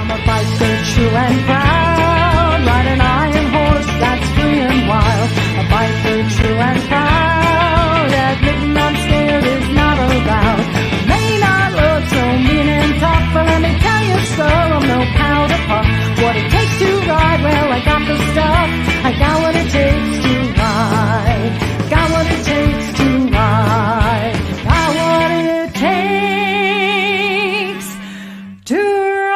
I'm a biker, true and proud, ride an iron horse that's free and wild. A biker, true and proud, admitting I'm scared is not allowed. I may not look so mean and tough, but let me tell you, sir, I'm no powder puff. What it takes to ride, well, I got the stuff. I got what it takes to ride. Got what it takes to ride. Got what it takes to ride.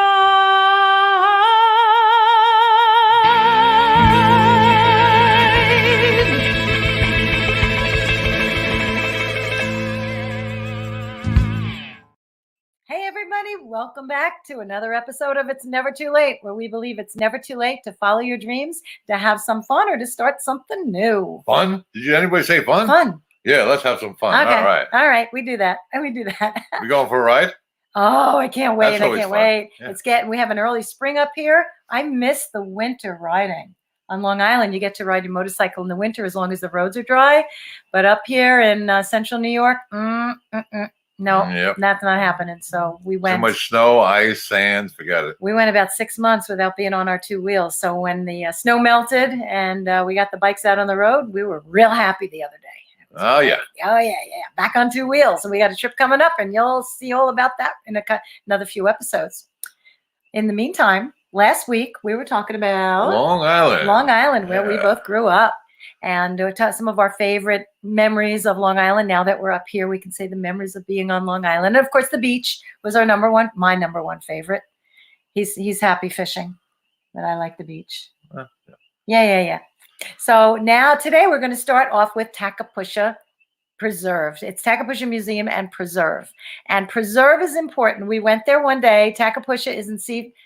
Hey everybody, welcome back to another episode of It's Never Too Late, where we believe it's never too late to follow your dreams, to have some fun, or to start something new. Fun? Did anybody say fun? Fun. Yeah, let's have some fun. Okay. All right. All right, we do that. And we do that. We going for a ride? Oh, I can't wait. That's I always can't fun. wait. Yeah. We have an early spring up here. I miss the winter riding. On Long Island, you get to ride your motorcycle in the winter as long as the roads are dry. But up here in central New York, no, Yep. that's not happening. So we Too went. much snow, ice, sand. Forget it. We went about 6 months without being on our two wheels. So when the snow melted and we got the bikes out on the road, we were real happy the other day. It was Oh, great. yeah. Oh, yeah. Back on two wheels. And we got a trip coming up, and you'll see all about that in another few episodes. In the meantime, last week we were talking about Long Island. where we Yeah. both grew up. And some of our favorite memories of Long Island. Now that we're up here, we can say the memories of being on Long Island. And of course, the beach was my number one favorite. He's happy fishing, but I like the beach. Yeah. So now today we're going to start off with Tacapusha Preserve. It's Tacapusha Museum and Preserve. And Preserve is important. We went there one day. Tacapusha is in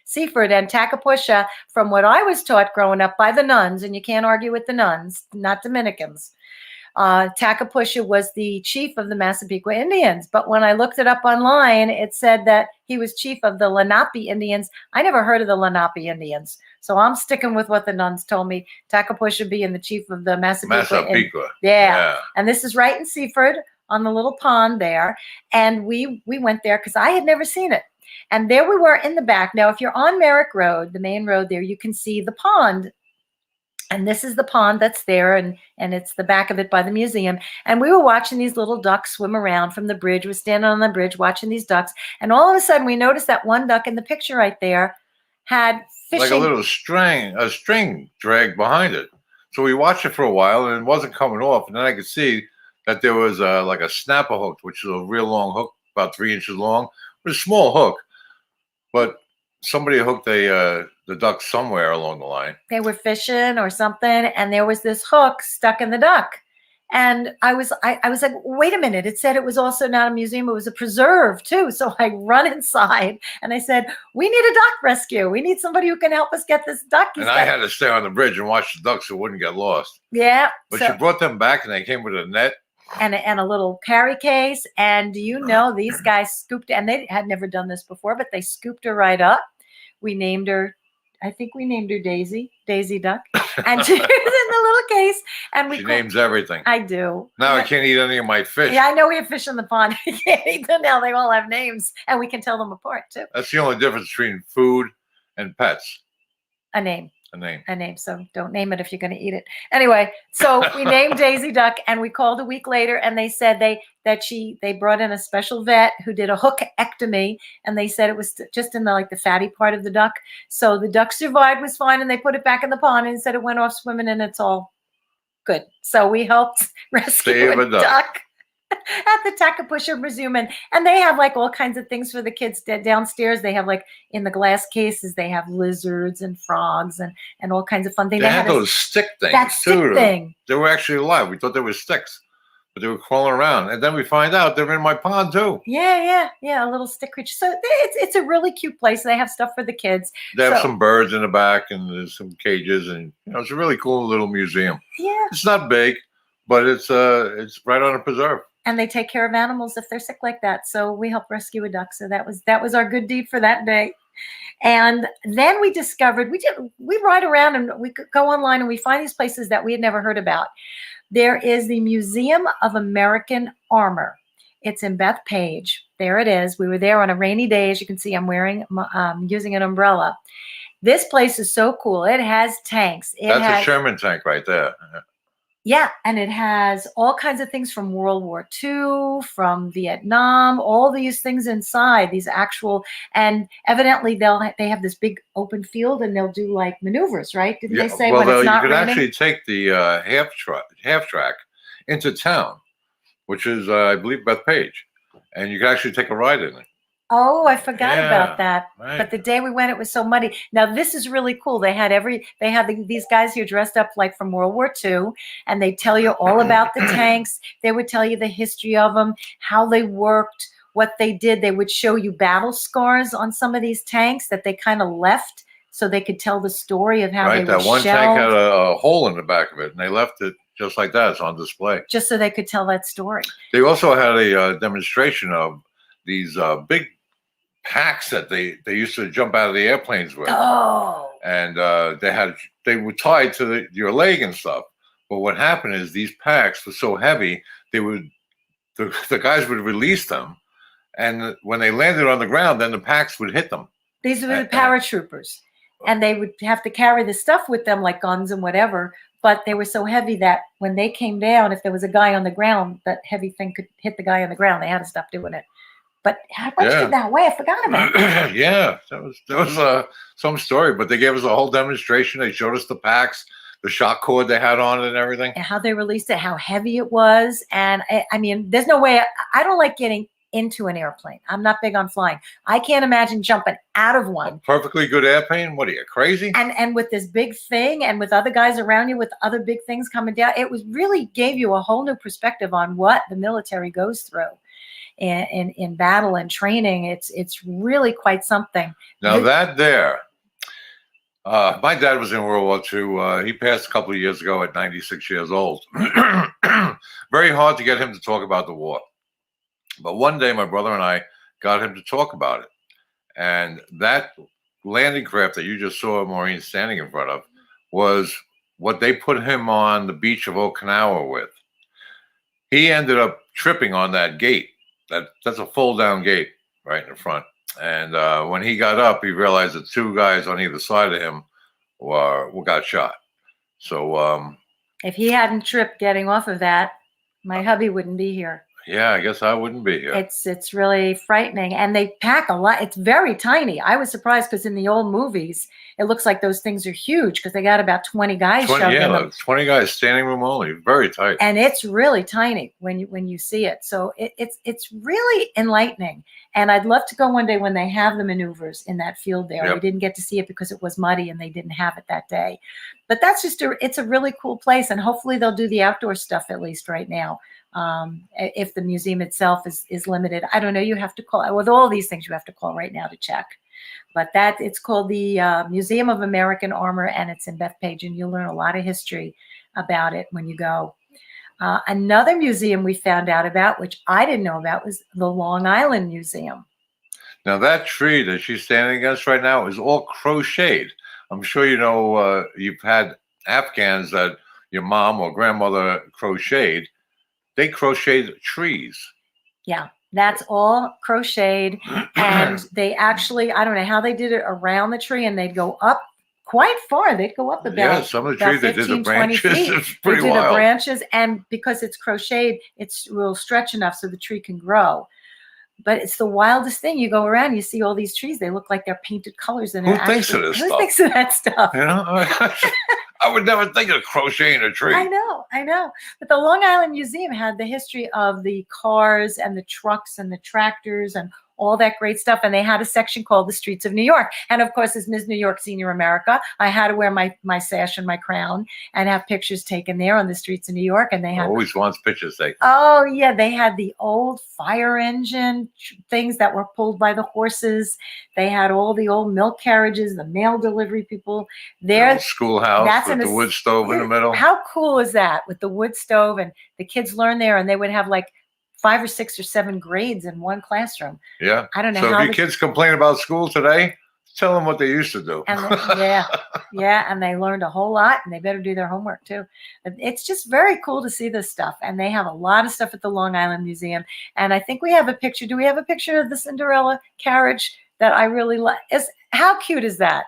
Seaford, and Tacapusha, from what I was taught growing up by the nuns, and you can't argue with the nuns, not Dominicans, Tacapusha was the chief of the Massapequa Indians. But when I looked it up online, it said that he was chief of the Lenape Indians. I never heard of the Lenape Indians. So I'm sticking with what the nuns told me. Tacapusha being the chief of the Massapequa. Yeah. And this is right in Seaford on the little pond there. And we went there because I had never seen it. And there we were in the back. Now, if you're on Merrick Road, the main road there, you can see the pond. And this is the pond that's there, and it's the back of it by the museum. And we were watching these little ducks swim around from the bridge. We're standing on the bridge watching these ducks. And all of a sudden, we noticed that one duck in the picture right there had fishing. Like a little string dragged behind it. So we watched it for a while, and it wasn't coming off. And then I could see that there was like a snapper hook, which is a real long hook, about 3 inches long. It was a small hook, but somebody hooked the duck somewhere along the line. They were fishing or something, and there was this hook stuck in the duck. And I was like, wait a minute. It said it was also not a museum. It was a preserve too. So I run inside and I said, we need a duck rescue. We need somebody who can help us get this duck. And I had to stay on the bridge and watch the ducks so it wouldn't get lost. Yeah. But you brought them back, and they came with a net. And a little carry case. And do you know, these guys scooped, and they had never done this before, but they scooped her right up. We named her, I think we named her Daisy Duck. And she was in the little case. And She names everything. I do. Now I can't eat any of my fish. Yeah, I know we have fish in the pond. You can't eat them now. They all have names, and we can tell them apart too. That's the only difference between food and pets. A name. A name. So don't name it if you're going to eat it. Anyway, so we named Daisy Duck, and we called a week later, and they said they brought in a special vet who did a hookectomy, and they said it was just in the fatty part of the duck. So the duck survived, was fine, and they put it back in the pond and said it went off swimming, and it's all good. So we helped rescue a duck at the Tacapusha Museum, and they have all kinds of things for the kids downstairs. They have in the glass cases, they have lizards and frogs and all kinds of fun things. They had those stick things. That stick thing. They were actually alive. We thought they were sticks, but they were crawling around. And then we find out they're in my pond too. Yeah, a little stick creature. So it's a really cute place. They have stuff for the kids. They have some birds in the back, and there's some cages, and it's a really cool little museum. Yeah. It's not big, but it's right on a preserve. And they take care of animals if they're sick like that. So we helped rescue a duck. So that was our good deed for that day. And then we discovered, we ride around and we go online and we find these places that we had never heard about. There is the Museum of American Armor. It's in Bethpage. There it is. We were there on a rainy day. As you can see, I'm using an umbrella. This place is so cool. It has tanks. That's a Sherman tank right there. Yeah, and it has all kinds of things from World War II, from Vietnam, all these things inside, these actual, and evidently they have this big open field and they'll do like maneuvers, right? Didn't they say when it's not you could raining? actually take the half track into town, which is I believe Bethpage, and you could actually take a ride in it. Oh, I forgot about that. Right. But the day we went, it was so muddy. Now this is really cool. They had these guys here dressed up like from World War II, and they tell you all about the tanks. They would tell you the history of them, how they worked, what they did. They would show you battle scars on some of these tanks that they kind of left so they could tell the story of how they were That one shelled. tank had a hole in the back of it, and they left it just like that. It's on display. Just so they could tell that story. They also had a demonstration of these big packs that they used to jump out of the airplanes with. Oh. And they were tied to your leg and stuff. But what happened is these packs were so heavy, the guys would release them, and when they landed on the ground, then the packs would hit them. These were the paratroopers, and they would have to carry the stuff with them, like guns and whatever. But they were so heavy that when they came down, if there was a guy on the ground, that heavy thing could hit the guy on the ground. They had to stop doing it. But how much did that weigh? I forgot about that. Yeah, that was some story. But they gave us a whole demonstration. They showed us the packs, the shock cord they had on it and everything. And how they released it, how heavy it was. And I mean, there's no way. I don't like getting into an airplane. I'm not big on flying. I can't imagine jumping out of one. A perfectly good airplane? What are you, crazy? And with this big thing and with other guys around you with other big things coming down, it was really gave you a whole new perspective on what the military goes through. In battle and training, it's really quite something. Now my dad was in World War II. He passed a couple of years ago at 96 years old. Very hard to get him to talk about the war. But one day, my brother and I got him to talk about it. And that landing craft that you just saw Maureen standing in front of was what they put him on the beach of Okinawa with. He ended up tripping on that gate. That's a fold-down gate right in the front. And when he got up, he realized that two guys on either side of him got shot. So if he hadn't tripped getting off of that, my hubby wouldn't be here. Yeah, I guess I wouldn't be here. It's really frightening, and they pack a lot. It's very tiny. I was surprised because in the old movies, it looks like those things are huge because they got about 20 guys shoved in them. 20 guys, standing room only, very tight. And it's really tiny when you see it. So it's really enlightening. And I'd love to go one day when they have the maneuvers in that field there. Yep. We didn't get to see it because it was muddy and they didn't have it that day. But that's it's a really cool place, and hopefully they'll do the outdoor stuff at least right now. If the museum itself is limited, I don't know. You have to call with all these things. You have to call right now to check. But it's called the Museum of American Armor, and it's in Bethpage, and you'll learn a lot of history about it when you go. Another museum we found out about, which I didn't know about, was the Long Island Museum. Now that tree that she's standing against right now is all crocheted. I'm sure you know you've had Afghans that your mom or grandmother crocheted. They crocheted trees. Yeah. That's all crocheted. And they actually, I don't know how they did it around the tree, and they'd go up quite far. They'd go up about some of the trees, 15, they did the branches. It's pretty they did wild. The branches, and because it's crocheted, it will stretch enough so the tree can grow. But it's the wildest thing. You go around, you see all these trees. They look like they're painted colors. And who thinks of this stuff? Who thinks of that stuff? You know? I would never think of crocheting a tree. I know. But the Long Island Museum had the history of the cars and the trucks and the tractors and all that great stuff. And they had a section called the Streets of New York. And of course, as Ms. New York Senior America, I had to wear my sash and my crown and have pictures taken there on the streets of New York. And they had always wants pictures taken. Oh yeah, they had the old fire engine things that were pulled by the horses. They had all the old milk carriages, the mail delivery people. There, schoolhouse with the wood stove in the middle. How cool is that, with the wood stove? And the kids learn there, and they would have like 5 or 6 or 7 grades in one classroom. Yeah. I don't know. So how if your kids complain about school today, Tell them what they used to do. And yeah, and they learned a whole lot, and they better do their homework too. It's just very cool to see this stuff, and they have a lot of stuff at the Long Island Museum. And I think we have a picture. Do we have a picture of the Cinderella carriage that I really like? How cute is that?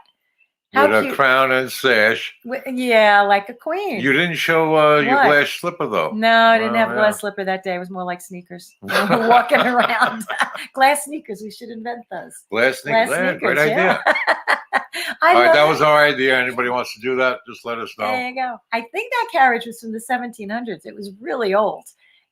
With a crown and sash. Yeah, like a queen. You didn't show your glass slipper, though. No, I didn't have glass slipper that day. It was more like sneakers. Walking around. Glass sneakers. We should invent those. Glass sneakers. Great idea. All right, that was our idea. Anybody wants to do that, just let us know. There you go. I think that carriage was from the 1700s. It was really old.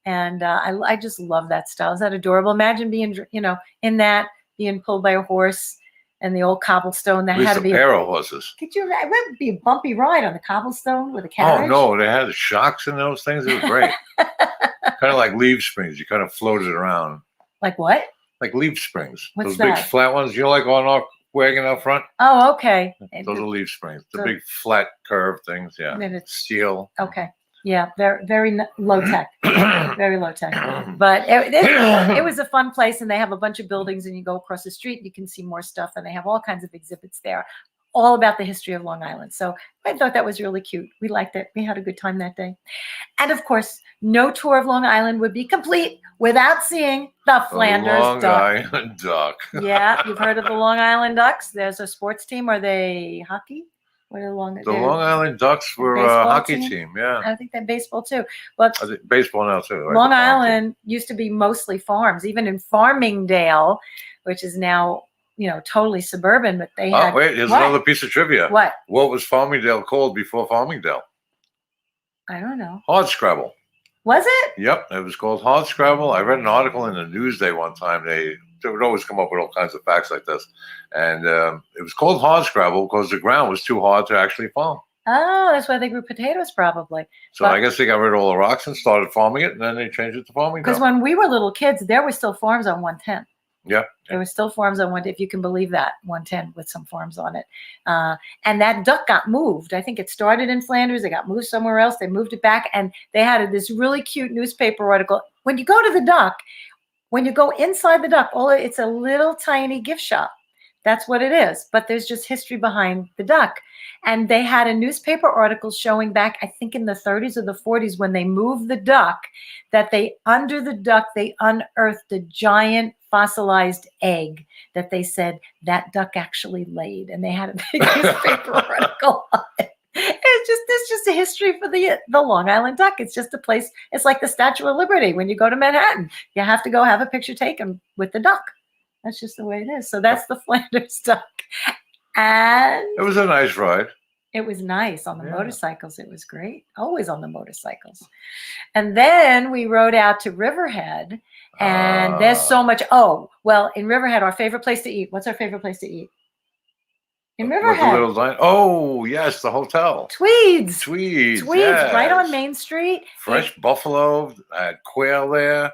And I just love that style. Is that adorable? Imagine being, in that, being pulled by a horse. And the old cobblestone that had to be a pair of horses. Could you? It would be a bumpy ride on the cobblestone with a carriage. Oh no, they had shocks in those things. It was great. Kind of like leaf springs. You kind of floated around. Like what? Like leaf springs. What's those that? Big flat ones. You know, like on our wagon out front. Oh, okay. Those are leaf springs. The big flat curved things. Yeah. And it's steel. Okay. Yeah, very low tech, very low tech. But it was a fun place, and they have a bunch of buildings, and you go across the street, you can see more stuff, and they have all kinds of exhibits there, all about the history of Long Island. So I thought that was really cute. We liked it. We had a good time that day. And of course, no tour of Long Island would be complete without seeing the Flanders Long Duck. Island Duck. Yeah, you've heard of the Long Island Ducks. There's a sports team. Are they hockey? What are the Long Island Ducks were a hockey team. Yeah, I think they're baseball too. But I think baseball now too. Right? Long Island used to be mostly farms, even in Farmingdale, which is now totally suburban. But they had. Oh wait, here's another piece of trivia. What was Farmingdale called before Farmingdale? I don't know. Hardscrabble. Was it? Yep, it was called Hardscrabble. I read an article in the Newsday one time. They would always come up with all kinds of facts like this. And it was called Hardscrabble because the ground was too hard to actually farm. Oh, that's why they grew potatoes probably. So I guess they got rid of all the rocks and started farming it, and then they changed it to farming. Because when we were little kids, there were still farms on 110. Yeah. There were still farms on 110, if you can believe that, 110 with some farms on it. And that duck got moved. I think it started in Flanders. It got moved somewhere else. They moved it back, and they had this really cute newspaper article. When you go to the duck, when you go inside the duck, it's a little tiny gift shop. That's what it is. But there's just history behind the duck. And they had a newspaper article showing back, I think in the 30s or the 40s, when they moved the duck, that under the duck, they unearthed a giant fossilized egg that they said that duck actually laid. And they had a big newspaper article on it. It's just a history for the Long Island Duck. It's just a place. It's like the Statue of Liberty. When you go to Manhattan, you have to go have a picture taken with the duck. That's just the way it is. So that's the Flanders Duck. And it was a nice ride. It was nice on the motorcycles. It was great. Always on the motorcycles. And then we rode out to Riverhead, and there's so much. Oh, well, in Riverhead, our favorite place to eat. What's our favorite place to eat? In Riverhead. Oh, yes, the hotel. Tweeds, yes. right on Main Street. Fresh buffalo, quail there.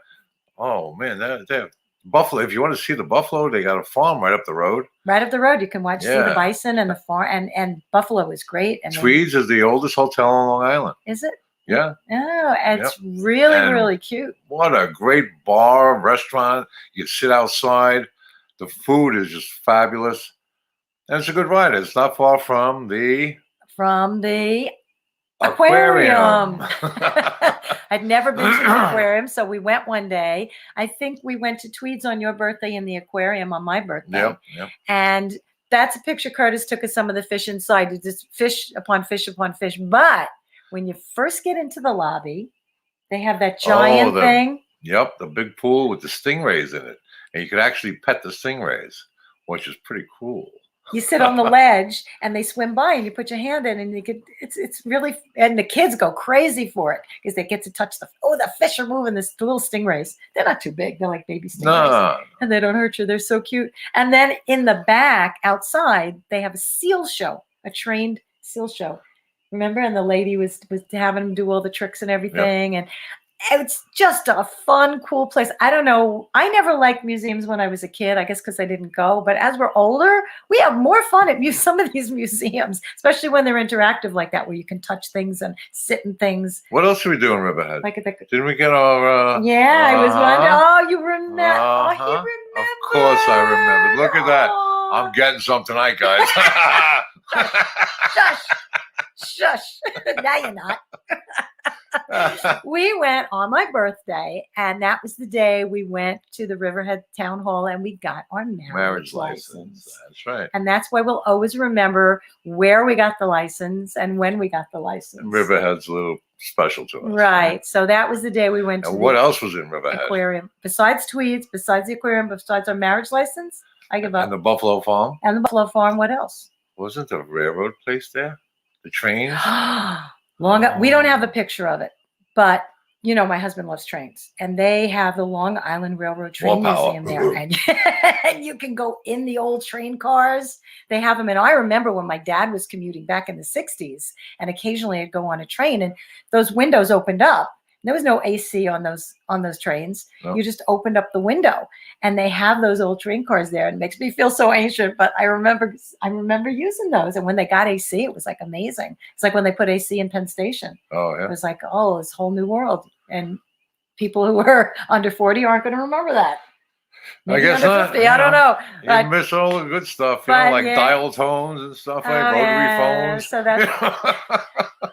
Oh, man, that buffalo. If you want to see the buffalo, they got a farm right up the road. Right up the road. You can see the bison and the farm, and buffalo is great. And Tweeds is the oldest hotel on Long Island. Is it? Yeah. Oh, it's really cute. What a great bar, restaurant. You sit outside. The food is just fabulous. And it's a good ride. It's not far from the aquarium. I'd never been to the aquarium, so we went one day. I think we went to Tweeds on your birthday and the aquarium on my birthday. Yep. And that's a picture Curtis took of some of the fish inside. It's just fish upon fish upon fish. But when you first get into the lobby, they have that giant thing. Yep, the big pool with the stingrays in it. And you could actually pet the stingrays, which is pretty cool. You sit on the ledge and they swim by, and you put your hand in, and it's really, and the kids go crazy for it because they get to touch the fish are moving, the little stingrays. They're not too big. They're like baby stingrays. And they don't hurt you. They're so cute. And then in the back outside, they have a seal show, a trained seal show. Remember? And the lady was having them do all the tricks and everything. Yep. And it's just a fun, cool place. I don't know. I never liked museums when I was a kid, I guess because I didn't go. But as we're older, we have more fun at some of these museums, especially when they're interactive like that, where you can touch things and sit in things. What else did we do in Riverhead? Didn't we get our... I was wondering. Oh, you remember. Oh, he remembered. Of course I remember. Look at that. I'm getting some tonight, guys. Shush. Shush. Now you're not. We went on my birthday, and that was the day we went to the Riverhead Town Hall and we got our marriage license. That's right. And that's why we'll always remember where we got the license and when we got the license. Riverhead's a little special to us. Right. So that was the day we went to And the what else was in Riverhead? aquarium. Besides Tweeds, besides the aquarium, besides our marriage license, I give up. And the Buffalo Farm? And the Buffalo Farm, what else? Wasn't the railroad place there? The trains? We don't have a picture of it, but you know, my husband loves trains, and they have the Long Island Railroad Train More power. Museum there, and you can go in the old train cars. They have them, and I remember when my dad was commuting back in the '60s, and occasionally I'd go on a train, and those windows opened up. There was no AC on those trains. No. You just opened up the window, and they have those old train cars there. It makes me feel so ancient, but I remember using those. And when they got AC, it was like amazing. It's like when they put AC in Penn Station. Oh, It yeah. was like, oh, this whole new world. And people who were under 40 aren't going to remember that. I guess under not. 50, I don't know. You But- miss all the good stuff, you know, but like yeah. dial tones and stuff, like Oh, rotary yeah. phones. So that's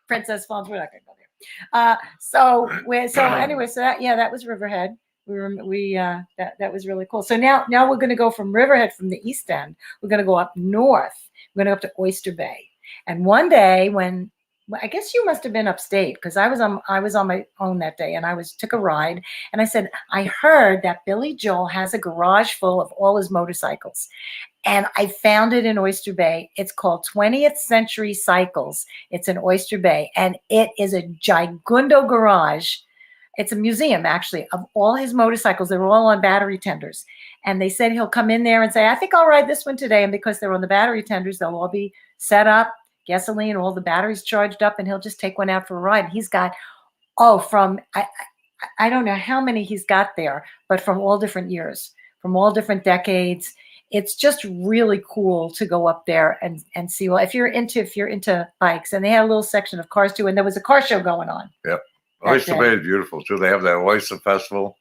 Princess phones. We're not going to go there. So anyway, that was Riverhead. That was really cool. So now we're going to go from Riverhead, from the East End. We're going to go up north. We're going to go up to Oyster Bay. And one day when I guess you must have been upstate, because I was on my own that day, and I took a ride, and I said, I heard that Billy Joel has a garage full of all his motorcycles. And I found it in Oyster Bay. It's called 20th Century Cycles. It's in Oyster Bay, and it is a gigundo garage. It's a museum, actually, of all his motorcycles. They're all on battery tenders. And they said he'll come in there and say, I think I'll ride this one today. And because they're on the battery tenders, they'll all be set up, gasoline, all the batteries charged up, and he'll just take one out for a ride. He's got, I don't know how many he's got there, but from all different years, from all different decades. It's just really cool to go up there and see. Well, if you're into bikes, and they had a little section of cars too, and there was a car show going on. Yep. that Oyster day. Bay is beautiful too. They have that oyster festival.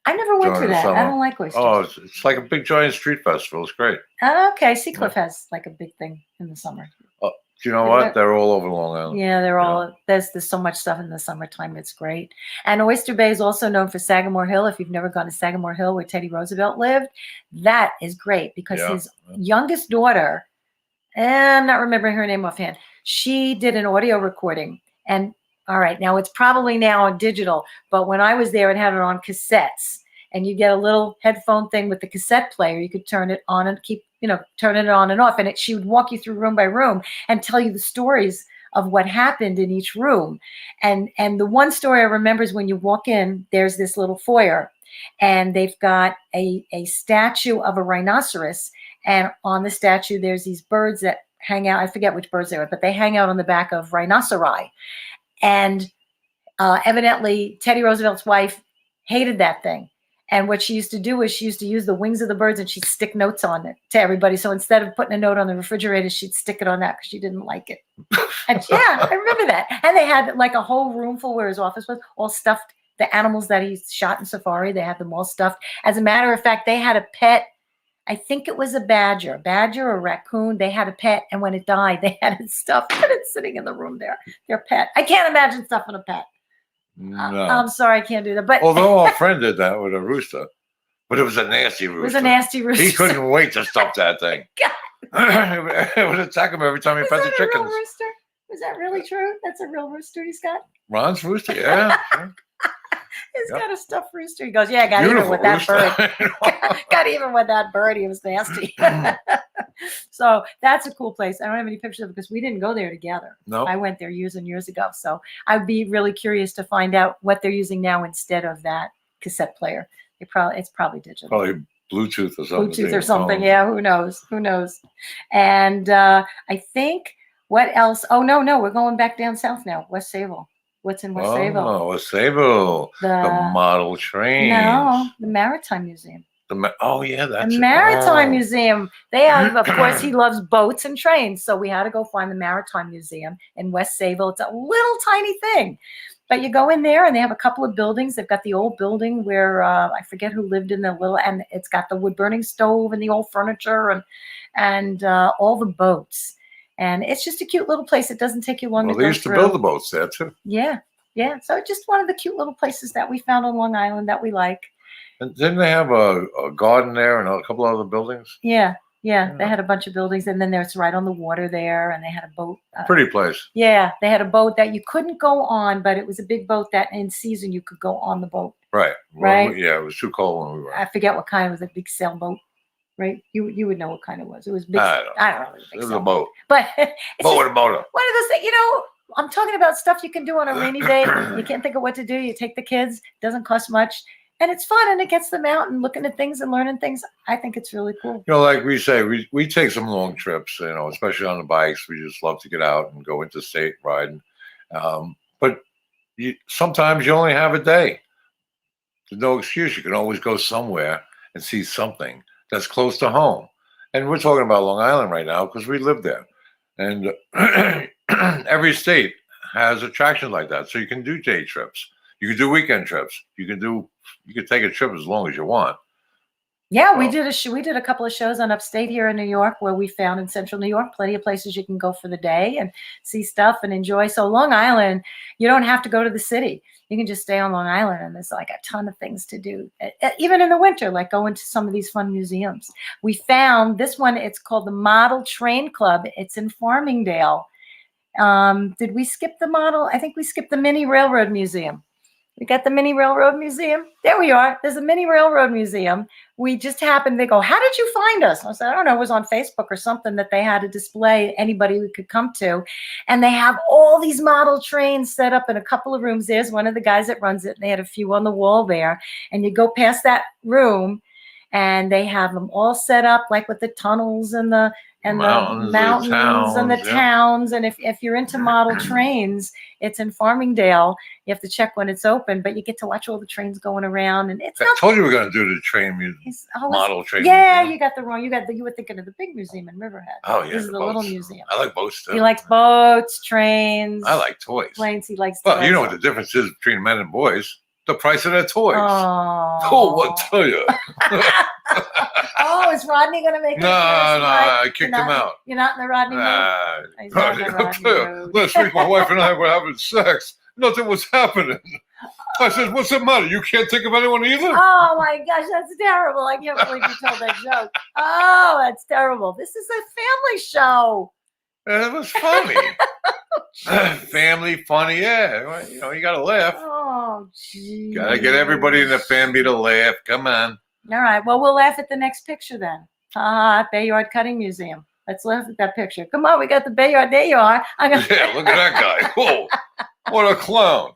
I never went to During the that. I summer. don't like oysters. Oh, it's like a big giant street festival. It's great. Okay, Seacliff has like a big thing in the summer. Do you know Yeah. what? They're all over Long Island. Yeah, they're all there's so much stuff in the summertime. It's great. And Oyster Bay is also known for Sagamore Hill. If you've never gone to Sagamore Hill, where Teddy Roosevelt lived, that is great because Yeah. his youngest daughter, and I'm not remembering her name offhand, she did an audio recording. And all right, now it's probably now on digital, but when I was there, it had it on cassettes. And you get a little headphone thing with the cassette player. You could turn it on and keep, turning it on and off. And she would walk you through room by room and tell you the stories of what happened in each room. And the one story I remember is when you walk in, there's this little foyer, and they've got a statue of a rhinoceros. And on the statue, there's these birds that hang out. I forget which birds they are, but they hang out on the back of rhinoceri. And evidently, Teddy Roosevelt's wife hated that thing. And what she used to do is she used to use the wings of the birds, and she'd stick notes on it to everybody. So instead of putting a note on the refrigerator, she'd stick it on that because she didn't like it. And yeah, I remember that. And they had like a whole room full where his office was, all stuffed. The animals that he shot in safari, they had them all stuffed. As a matter of fact, they had a pet. I think it was a badger or raccoon. They had a pet, and when it died, they had it stuffed, and it's sitting in the room there. Their pet. I can't imagine stuffing a pet. No. I'm sorry, I can't do that. But Although our friend did that with a rooster, but it was a nasty rooster. it was a nasty rooster. He couldn't wait to stuff that thing. It would attack him every time he Is fed that the a real chickens. rooster? Is that really true? That's a real rooster he's got? Ron's rooster, yeah. Sure. He's Yep. got a stuffed rooster. He goes, yeah, I got even Beautiful with that bird. rooster. Got even with that bird. He was nasty. So that's a cool place. I don't have any pictures of it because we didn't go there together. No, I went there years and years ago. So I'd be really curious to find out what they're using now instead of that cassette player. It's probably digital. probably Bluetooth or something. Bluetooth or something. Yeah, who knows? Who knows? And I think what else? Oh, no, we're going back down south now. West Sayville. What's in West Sayville? Oh, West Sayville. The model trains. No, the Maritime Museum. Oh, yeah, that's The it. Maritime Oh. Museum. They have, of course, he loves boats and trains. So we had to go find the Maritime Museum in West Sayville. It's a little tiny thing. But you go in there and they have a couple of buildings. They've got the old building where I forget who lived in the little, and it's got the wood burning stove and the old furniture and all the boats. And it's just a cute little place. It doesn't take you long Well, to they go used to through. build the boats there too. Yeah, yeah. So just one of the cute little places that we found on Long Island that we like. And didn't they have a garden there and a couple other buildings? Yeah, yeah. They Yeah. had a bunch of buildings, and then there's right on the water there, and they had a boat. Pretty place. Yeah, they had a boat that you couldn't go on, but it was a big boat that in season you could go on the boat. Right. Right. Yeah, it was too cold when we were. I forget what kind. It was a big sailboat, right? You would know what kind it was. It was big. I don't know. I don't know. It was a big It was a sailboat. boat. But it's Boat just with a motor. one of those things, I'm talking about stuff you can do on a rainy day. You can't think of what to do. You take the kids, doesn't cost much, and it's fun, and it gets them out and looking at things and learning things. I think it's really cool. Like we say, we take some long trips, especially on the bikes. We just love to get out and go interstate riding. But sometimes you only have a day. There's no excuse. You can always go somewhere and see something that's close to home. And we're talking about Long Island right now because we live there. And every state has attractions like that. So you can do day trips. You can do weekend trips. You can take a trip as long as you want. Yeah, we Well- did a couple of shows on upstate here in New York where we found in central New York plenty of places you can go for the day and see stuff and enjoy. So Long Island, you don't have to go to the city. You can just stay on Long Island, and there's like a ton of things to do, even in the winter, like go into some of these fun museums. We found this one. It's called the Model Train Club. It's in Farmingdale. Did we skip the model? I think we skipped the Mini Railroad Museum. We got the Mini Railroad Museum. There we are. There's a Mini Railroad Museum. We just happened, they go, how did you find us? I said, I don't know, it was on Facebook or something that they had a display anybody we could come to. And they have all these model trains set up in a couple of rooms. There's one of the guys that runs it. And they had a few on the wall there. And you go past that room and they have them all set up like with the tunnels and the Mountains, the mountains and the towns, yeah. towns. And if you're into model trains, it's in Farmingdale. You have to check when it's open, but you get to watch all the trains going around. And it's I not. told you we are going to do the train It's always, model train. yeah, museum. you got the wrong. You were thinking of the big museum in Riverhead. Oh yeah, This is the little boats. museum. I like boats too. He likes boats, trains. I like toys. planes. He likes. Well, you know what toys. the difference is between men and boys? The price of their toys. Oh, Oh, what tell you? Oh, is Rodney going to make? No, an appearance tonight? I kicked You're him not- out. You're not in the Rodney mood. He's not in the I'll Rodney tell you, mood. last week my wife and I were having sex. Nothing was happening. I said, "What's the matter? You can't think of anyone either?" Oh my gosh, that's terrible! I can't believe you told that joke. Oh, that's terrible. This is a family show. And it was funny. Family funny, yeah. Well, you gotta laugh. Oh, geez. Gotta get everybody in the family to laugh. Come on. All right. Well, we'll laugh at the next picture then. Bayard Cutting Museum. Let's laugh at that picture. Come on, we got the Bayard. There you are. I'm gonna... Yeah, look at that guy. Whoa, what a clown.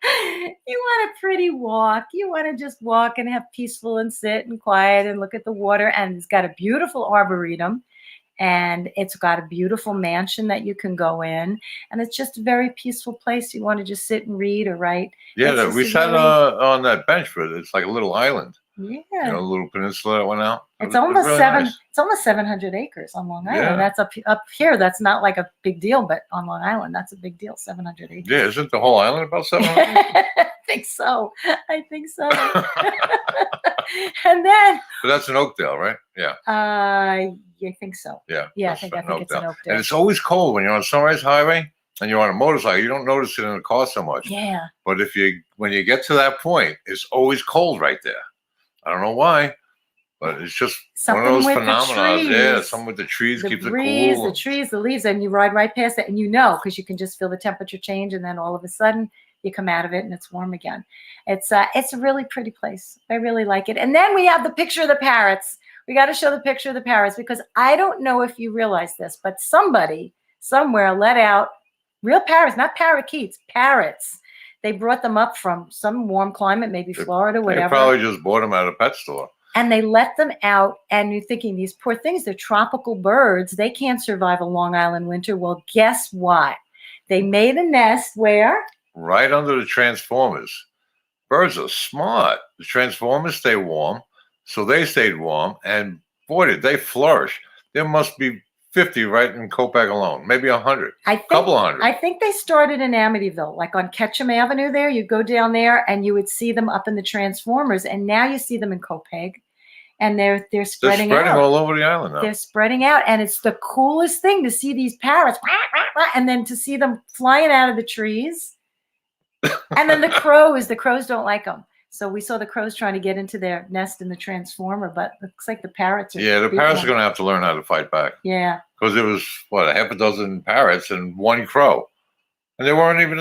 You want a pretty walk. You want to just walk and have peaceful and sit and quiet and look at the water. And it's got a beautiful arboretum. And it's got a beautiful mansion that you can go in. And it's just a very peaceful place. You want to just sit and read or write. Yeah, It's we just sat really- on that bench, but it's like a little island. Yeah. A little peninsula that went out. It It's was almost really seven. nice. It's almost 700 acres on Long Island. Yeah. That's up here. That's not like a big deal, but on Long Island, that's a big deal. 700 acres. Yeah, isn't the whole island about 700? I think so. I think so. And then, But that's in Oakdale, right? Yeah, I think so. yeah. Yeah, I that's think in it's in And Oakdale. it's always cold when you're on Sunrise Highway and you're on a motorcycle. You don't notice it in the car so much. Yeah. But when you get to that point, it's always cold right there. I don't know why, but it's just Something one of those with the phenomena. Yeah, trees. something with the trees The keeps breeze, it cool. the trees, the leaves, and you ride right past it, and you know because you can just feel the temperature change, and then all of a sudden you come out of it and it's warm again. It's a really pretty place. I really like it. And then we have the picture of the parrots. We got to show the picture of the parrots because I don't know if you realize this, but somebody somewhere let out real parrots, not parakeets, parrots. They brought them up from some warm climate, maybe Florida, They whatever. probably just bought them at a pet store. And they let them out, and you're thinking, these poor things, they're tropical birds. They can't survive a Long Island winter. Well, guess what? They made a nest where? Right under the transformers. Birds are smart. The transformers stay warm, so they stayed warm, and boy, did they flourish. There must be 50 right in Copac alone, maybe 100, I think, couple hundred. I think they started in Amityville, like on Ketchum Avenue there. You go down there and you would see them up in the Transformers, and now you see them in Copac, and they're They're spreading spreading out. all over the island now. They're spreading out, and it's the coolest thing to see these parrots, and then to see them flying out of the trees. And then the crows don't like them. So we saw the crows trying to get into their nest in the Transformer, but it looks like the parrots are. Yeah, the beating parrots are them. going to have to learn how to fight back. Yeah. Because there was, what, a half a dozen parrots and one crow. And they weren't even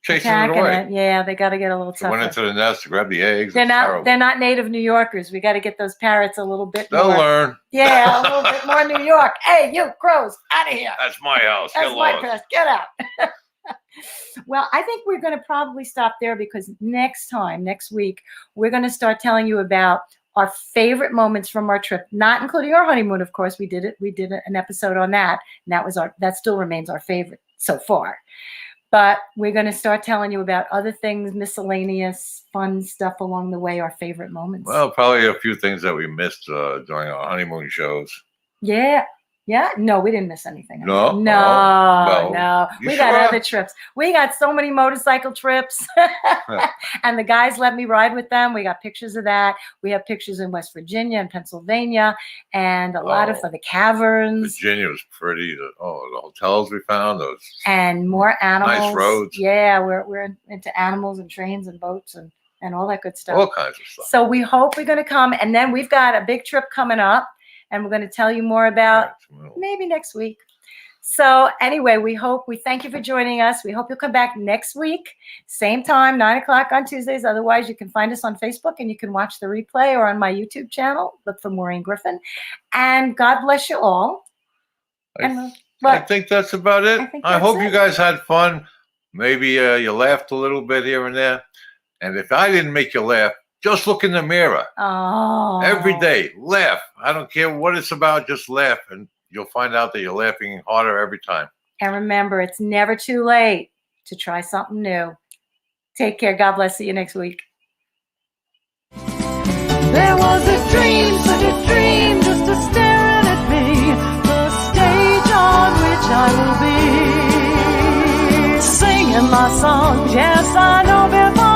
chasing it Attacking away. it. Yeah, they got to get a little They went tougher. into the nest to grab the eggs. They're It's not. terrible. They're not native New Yorkers. We got to get those parrots a little bit They'll more. learn. Yeah, a little bit more New York. Hey, you crows, out of here. That's my house. That's Get my lost. pest. Get out. Well, I think we're going to probably stop there because next week, we're going to start telling you about our favorite moments from our trip, not including our honeymoon, of course. We did an episode on that, and that still remains our favorite so far. But we're going to start telling you about other things, miscellaneous, fun stuff along the way, our favorite moments. Well, probably a few things that we missed during our honeymoon shows. Yeah. Yeah. No, we didn't miss anything. No? No. Oh, well, No. you We got sure? other trips. We got so many motorcycle trips. And the guys let me ride with them. We got pictures of that. We have pictures in West Virginia and Pennsylvania and a lot of Oh. the caverns Virginia was pretty. The hotels we found, those. and more animals. roads. Yeah, we're into animals and trains and boats and all that good stuff. All kinds of stuff. So we hope we're going to come. And then we've got a big trip coming up, and we're going to tell you more about maybe next week. So anyway, we thank you for joining us. We hope you'll come back next week, same time, 9:00 on Tuesdays. Otherwise, you can find us on Facebook and you can watch the replay or on my YouTube channel. Look for Maureen Griffin. And God bless you all. And I think that's about it. think I that's hope it. you guys had fun. Maybe you laughed a little bit here and there. And if I didn't make you laugh, just look in the mirror. Oh, Every day, laugh. I don't care what it's about, just laugh. And you'll find out that you're laughing harder every time. And remember, it's never too late to try something new. Take care. God bless. See you next week. There was a dream, such a dream, just a staring at me, the stage on which I will be singing my songs. Yes, I know before